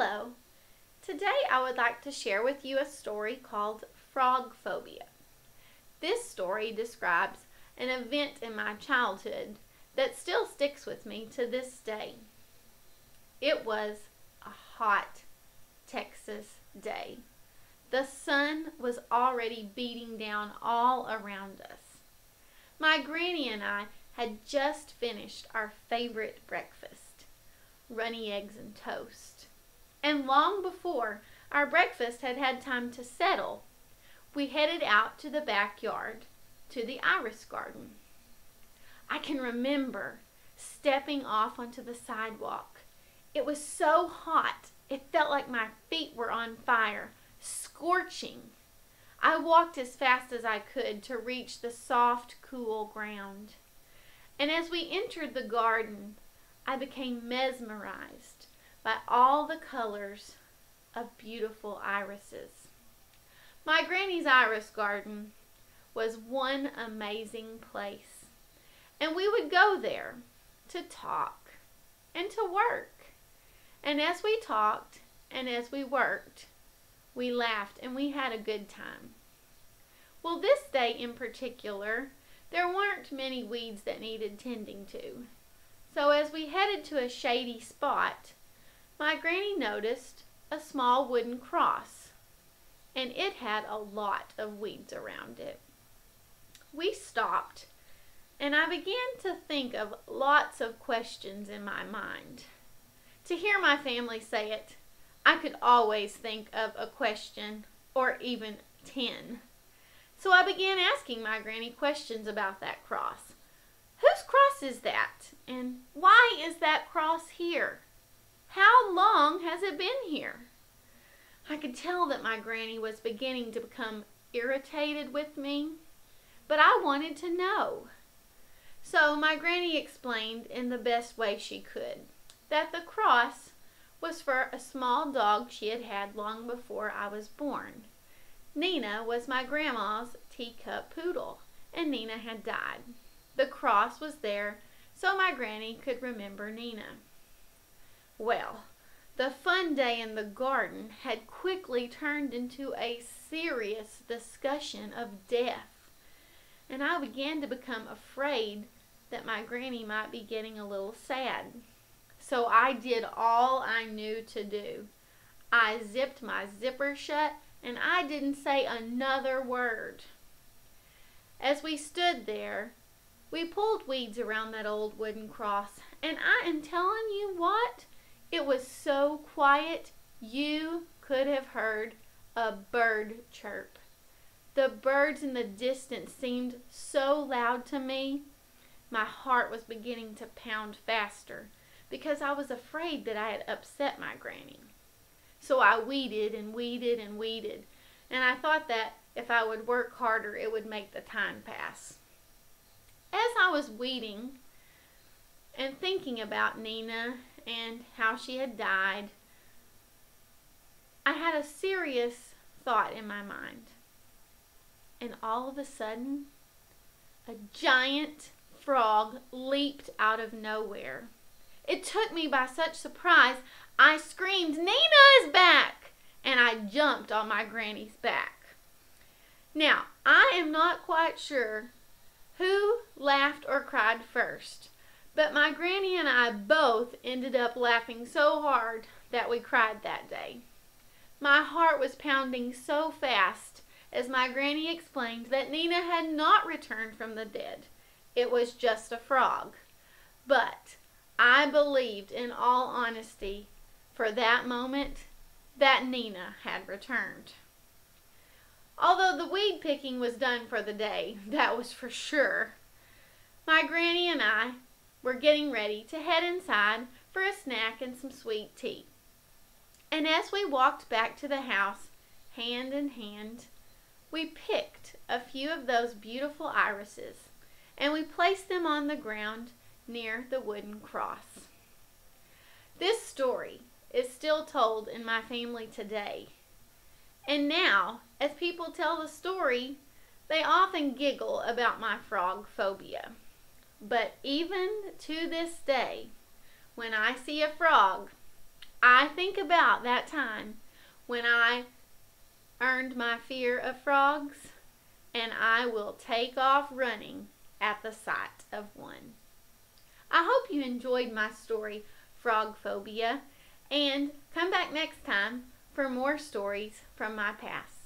Hello. Today I would like to share with you a story called Frog Phobia. This story describes an event in my childhood that still sticks with me to this day. It was a hot Texas day. The sun was already beating down all around us. My granny and I had just finished our favorite breakfast, runny eggs and toast. And long before our breakfast had had time to settle, we headed out to the backyard, to the iris garden. I can remember stepping off onto the sidewalk. It was so hot, it felt like my feet were on fire, scorching. I walked as fast as I could to reach the soft, cool ground. And as we entered the garden, I became mesmerized by all the colors of beautiful irises. My granny's iris garden was one amazing place, and we would go there to talk and to work. And as we talked and as we worked, we laughed and we had a good time. Well, this day in particular, there weren't many weeds that needed tending to. So as we headed to a shady spot, my granny noticed a small wooden cross, and it had a lot of weeds around it. We stopped, and I began to think of lots of questions in my mind. To hear my family say it, I could always think of a question, or even 10. So I began asking my granny questions about that cross. Whose cross is that? And why is that cross here? How long has it been here? I could tell that my granny was beginning to become irritated with me, but I wanted to know. So my granny explained in the best way she could that the cross was for a small dog she had had long before I was born. Nina was my grandma's teacup poodle, and Nina had died. The cross was there so my granny could remember Nina. Well, the fun day in the garden had quickly turned into a serious discussion of death, and I began to become afraid that my granny might be getting a little sad. So I did all I knew to do. I zipped my zipper shut, and I didn't say another word. As we stood there, we pulled weeds around that old wooden cross, and I am telling you what, it was so quiet you could have heard a bird chirp. The birds in the distance seemed so loud to me. My heart was beginning to pound faster because I was afraid that I had upset my granny. So I weeded and weeded and weeded, and I thought that if I would work harder, it would make the time pass. As I was weeding and thinking about Nina and how she had died, I had a serious thought in my mind. And all of a sudden, a giant frog leaped out of nowhere. It took me by such surprise, I screamed, "Nina is back!" And I jumped on my granny's back. Now, I am not quite sure who laughed or cried first, but my granny and I both ended up laughing so hard that we cried that day. My heart was pounding so fast as my granny explained that Nina had not returned from the dead. It was just a frog. But I believed, in all honesty, for that moment, that Nina had returned. Although the weed picking was done for the day, that was for sure, my granny and I were getting ready to head inside for a snack and some sweet tea. And as we walked back to the house, hand in hand, we picked a few of those beautiful irises, and we placed them on the ground near the wooden cross. This story is still told in my family today. And now, as people tell the story, they often giggle about my frog phobia. But even to this day, when I see a frog, I think about that time when I earned my fear of frogs, and I will take off running at the sight of one. I hope you enjoyed my story, Frog Phobia, and come back next time for more stories from my past.